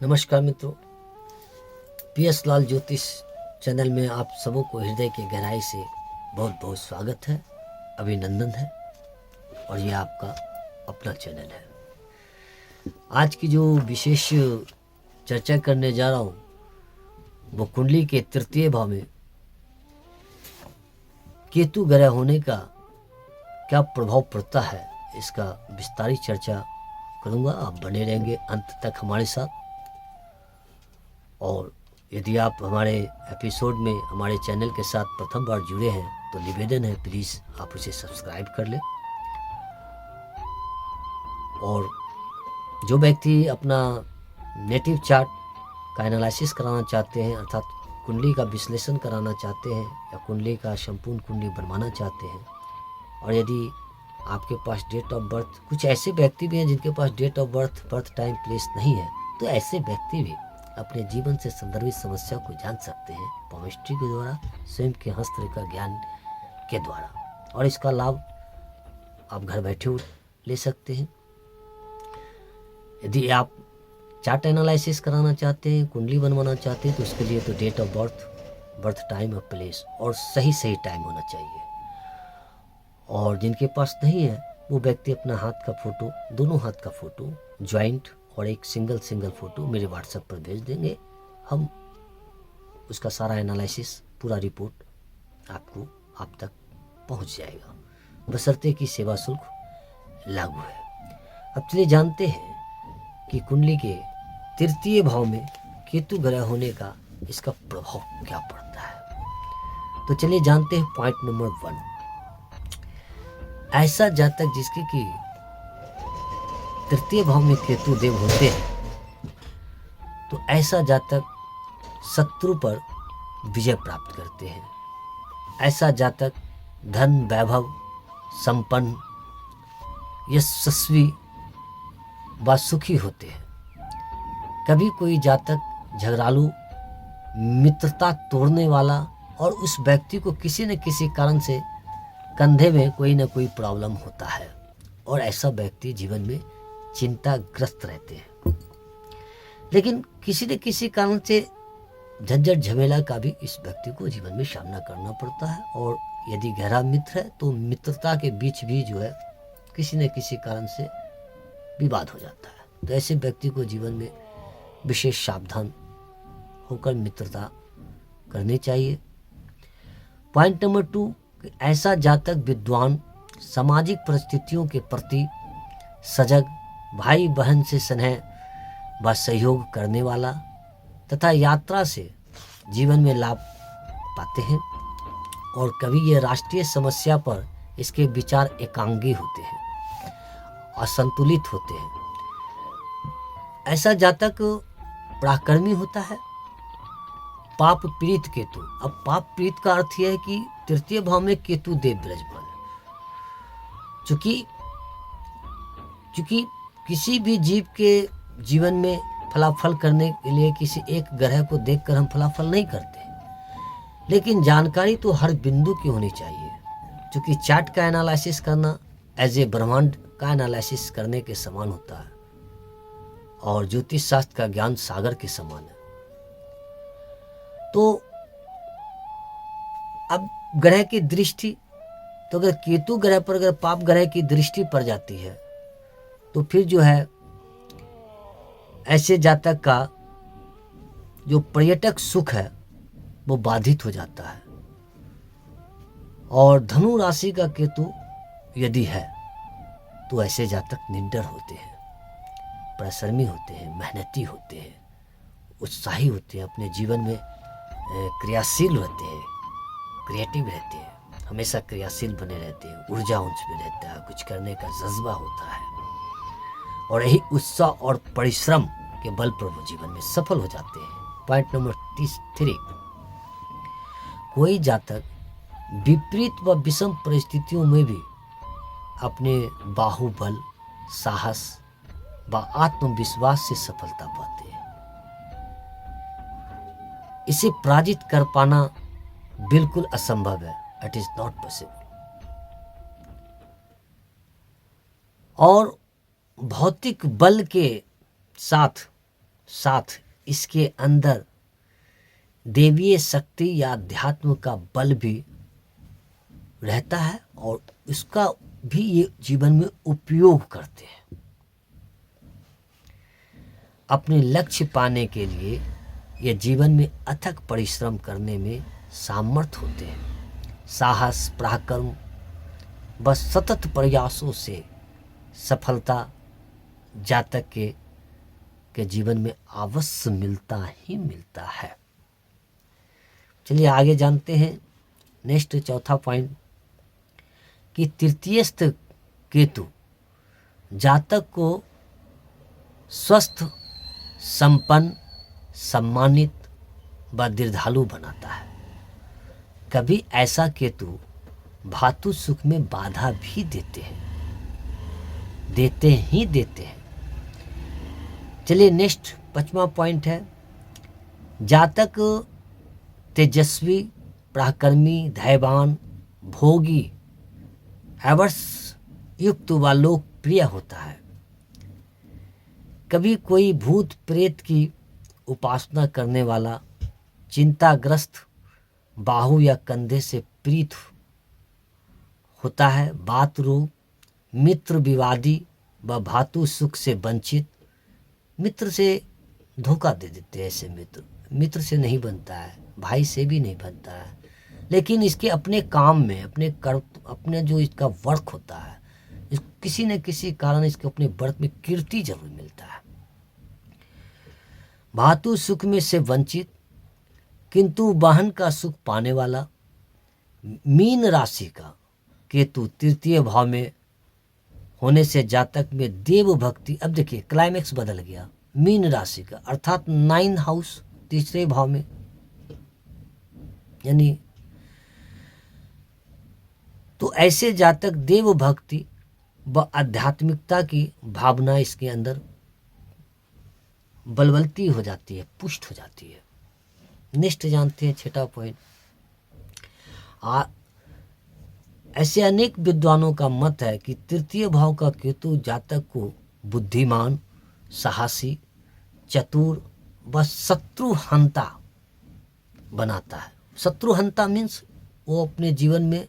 नमस्कार मित्रों, PS लाल ज्योतिष चैनल में आप सबों को हृदय की गहराई से बहुत बहुत स्वागत है, अभिनंदन है। और ये आपका अपना चैनल है। आज की जो विशेष चर्चा करने जा रहा हूँ वो कुंडली के तृतीय भाव में केतु ग्रह होने का क्या प्रभाव पड़ता है, इसका विस्तारित चर्चा करूँगा। आप बने रहेंगे अंत तक हमारे साथ। और यदि आप हमारे एपिसोड में हमारे चैनल के साथ प्रथम बार जुड़े हैं तो निवेदन है, प्लीज़ आप उसे सब्सक्राइब कर लें। और जो व्यक्ति अपना नेटिव चार्ट का एनालिसिस कराना चाहते हैं, अर्थात कुंडली का विश्लेषण कराना चाहते हैं या कुंडली का संपूर्ण कुंडली बनवाना चाहते हैं, और यदि आपके पास डेट ऑफ बर्थ, कुछ ऐसे व्यक्ति भी हैं जिनके पास date of birth time place नहीं है, तो ऐसे व्यक्ति भी अपने जीवन से संदर्भित समस्या को जान सकते हैं पॉमिस्ट्री के द्वारा, स्वयं के हस्तरेखा ज्ञान के द्वारा। और इसका लाभ आप घर बैठे ले सकते हैं। यदि आप चार्ट एनालिसिस कराना चाहते हैं, कुंडली बनवाना चाहते हैं, तो उसके लिए तो डेट ऑफ बर्थ टाइम और प्लेस और सही टाइम होना चाहिए। और जिनके पास नहीं है वो व्यक्ति अपना हाथ का फोटो, दोनों हाथ का फोटो ज्वाइंट और एक सिंगल फोटो मेरे व्हाट्सएप पर भेज देंगे। हम उसका सारा एनालिसिस, पूरा रिपोर्ट आपको आप तक पहुंच जाएगा, बशर्ते कि सेवा शुल्क लागू है। अब चलिए जानते हैं कि कुंडली के तृतीय भाव में केतु ग्रह होने का इसका प्रभाव क्या पड़ता है। तो चलिए जानते हैं पॉइंट नंबर 1। ऐसा जातक जिसके कि तृतीय भाव में केतु देव होते हैं, तो ऐसा जातक शत्रु पर विजय प्राप्त करते हैं। ऐसा जातक धन, वैभव, संपन्न, यशस्वी व सुखी होते हैं। कभी कोई जातक झगड़ालू, मित्रता तोड़ने वाला, और उस व्यक्ति को किसी न किसी कारण से कंधे में कोई ना कोई प्रॉब्लम होता है, और ऐसा व्यक्ति जीवन में चिंताग्रस्त रहते हैं। लेकिन किसी न किसी कारण से झंझट झमेला का भी इस व्यक्ति को जीवन में सामना करना पड़ता है। और यदि गहरा मित्र है तो मित्रता के बीच भी जो है किसी न किसी कारण से विवाद हो जाता है। तो ऐसे व्यक्ति को जीवन में विशेष सावधान होकर मित्रता करनी चाहिए। पॉइंट नंबर 2, ऐसा जातक विद्वान, सामाजिक परिस्थितियों के प्रति सजग, भाई बहन से स्नेह व सहयोग करने वाला तथा यात्रा से जीवन में लाभ पाते हैं। और कभी ये राष्ट्रीय समस्या पर इसके विचार एकांगी होते हैं, असंतुलित होते हैं। ऐसा जातक पराक्रमी होता है। पाप पीड़ित केतु, अब पाप पीड़ित का अर्थ यह है कि तृतीय भाव में केतु देव विराजमान है। चूंकि किसी भी जीव के जीवन में फलाफल करने के लिए किसी एक ग्रह को देखकर हम फलाफल नहीं करते, लेकिन जानकारी तो हर बिंदु की होनी चाहिए। क्योंकि चार्ट का एनालिसिस करना एज ए ब्रह्मांड का एनालिसिस करने के समान होता है, और ज्योतिष शास्त्र का ज्ञान सागर के समान है। तो अब ग्रह की दृष्टि, तो अगर केतु ग्रह पर अगर पाप ग्रह की दृष्टि पड़ जाती है तो फिर जो है ऐसे जातक का जो पर्यटक सुख है वो बाधित हो जाता है। और धनु राशि का केतु यदि है तो ऐसे जातक निडर होते हैं, परिश्रमी होते हैं, मेहनती होते हैं, उत्साही होते हैं, अपने जीवन में क्रियाशील रहते हैं, क्रिएटिव रहते हैं, हमेशा क्रियाशील बने रहते हैं, ऊर्जा उनमें रहता है, कुछ करने का जज्बा होता है। और यही उत्साह और परिश्रम के बल पर वो जीवन में सफल हो जाते हैं। पॉइंट नंबर 3, कोई जातक विपरीत व विषम परिस्थितियों में भी अपने बाहुबल, साहस व आत्मविश्वास से सफलता पाते हैं। इसे पराजित कर पाना बिल्कुल असंभव है, इट इज नॉट पॉसिबल। और भौतिक बल के साथ साथ इसके अंदर देवीय शक्ति या अध्यात्म का बल भी रहता है और इसका भी ये जीवन में उपयोग करते हैं। अपने लक्ष्य पाने के लिए ये जीवन में अथक परिश्रम करने में सामर्थ होते हैं। साहस, पराक्रम बस सतत प्रयासों से सफलता जातक के जीवन में अवश्य मिलता ही मिलता है। चलिए आगे जानते हैं नेक्स्ट चौथा पॉइंट कि तृतीयस्थ केतु जातक को स्वस्थ, संपन्न, सम्मानित व दीर्घायु बनाता है। कभी ऐसा केतु भातु सुख में बाधा भी देते हैं, देते हैं। चलिए नेक्स्ट 5वां पॉइंट है, जातक तेजस्वी, पराक्रमी, धैर्यवान, भोगी, ऐवर्ष युक्त व लोकप्रिय होता है। कभी कोई भूत प्रेत की उपासना करने वाला, चिंताग्रस्त, बाहु या कंधे से पीड़ित होता है। बात रोग, मित्र विवादी व भातु सुख से वंचित, मित्र से धोखा दे देते हैं। ऐसे मित्र से नहीं बनता है, भाई से भी नहीं बनता है, लेकिन इसके अपने काम में, अपने जो इसका वर्क होता है, किसी न किसी कारण इसके अपने वर्क में कीर्ति जरूर मिलता है। भातु सुख में से वंचित किंतु वाहन का सुख पाने वाला। मीन राशि का केतु तृतीय भाव में होने से जातक में देव भक्ति, अब देखिए क्लाइमेक्स बदल गया, मीन राशि का अर्थात 9 हाउस तीसरे भाव में, यानी तो ऐसे जातक देव भक्ति व आध्यात्मिकता की भावना इसके अंदर बलवलती हो जाती है, पुष्ट हो जाती है। नेक्स्ट जानते हैं 6वां पॉइंट, ऐसे अनेक विद्वानों का मत है कि तृतीय भाव का केतु जातक को बुद्धिमान, साहसी, चतुर व शत्रुहंता बनाता है। शत्रुहंता मीन्स वो अपने जीवन में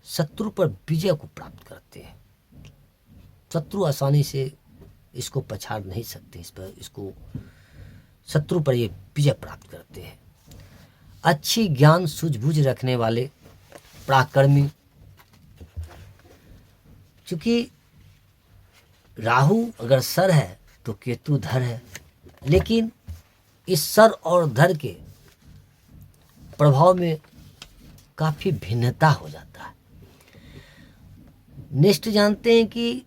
शत्रु पर विजय को प्राप्त करते हैं। शत्रु आसानी से इसको पछाड़ नहीं सकते, इसको शत्रु पर ये विजय प्राप्त करते हैं। अच्छी ज्ञान सूझबूझ रखने वाले, पराक्रमी, क्योंकि राहु अगर सर है तो केतु धर है, लेकिन इस सर और धर के प्रभाव में काफी भिन्नता हो जाता है। नेक्स्ट जानते हैं कि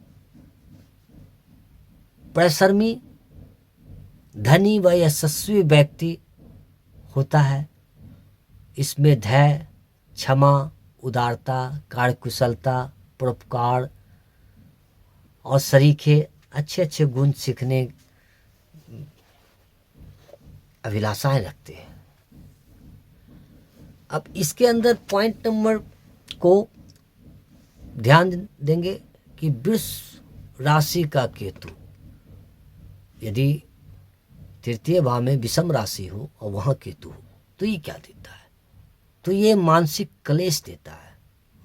परिश्रमी, धनी व यशस्वी व्यक्ति होता है। इसमें धैर्य, क्षमा, उदारता, कार्यकुशलता, परोपकार और सरीखे अच्छे गुण सीखने अभिलाषाएं रखते हैं। अब इसके अंदर पॉइंट नंबर को ध्यान देंगे कि वृष राशि का केतु यदि तृतीय भाव में विषम राशि हो और वहां केतु हो तो ये क्या देता है? तो ये मानसिक क्लेश देता है,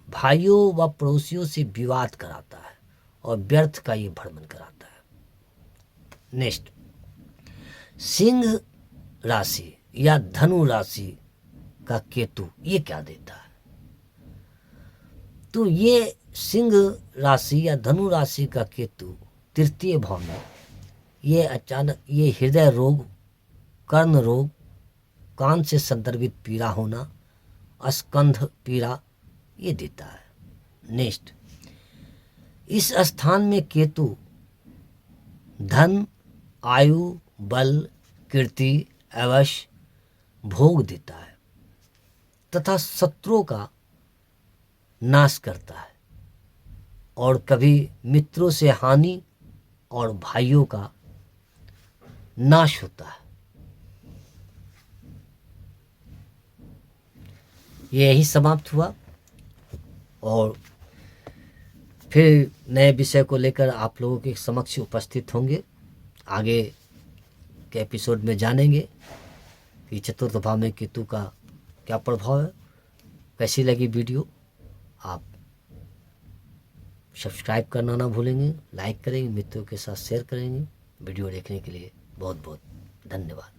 भाइयों व पड़ोसियों से विवाद कराता है और व्यर्थ का ये भ्रमण कराता है। नेक्स्ट, सिंह राशि या धनु राशि का केतु ये क्या देता है? तो ये सिंह राशि या धनु राशि का केतु तृतीय भाव में ये अचानक ये हृदय रोग, कर्ण रोग, कान से संदर्भित पीड़ा होना, स्कंध पीड़ा ये देता है। नेक्स्ट, इस स्थान में केतु धन, आयु, बल, कीर्ति, ऐश, भोग देता है तथा शत्रुओं का नाश करता है और कभी मित्रों से हानि और भाइयों का नाश होता है। यही समाप्त हुआ और फिर नए विषय को लेकर आप लोगों के समक्ष उपस्थित होंगे। आगे के एपिसोड में जानेंगे कि चतुर्थ भाव में केतु का क्या प्रभाव है। कैसी लगी वीडियो, आप सब्सक्राइब करना ना भूलेंगे, लाइक करेंगे, मित्रों के साथ शेयर करेंगे। वीडियो देखने के लिए बहुत बहुत धन्यवाद।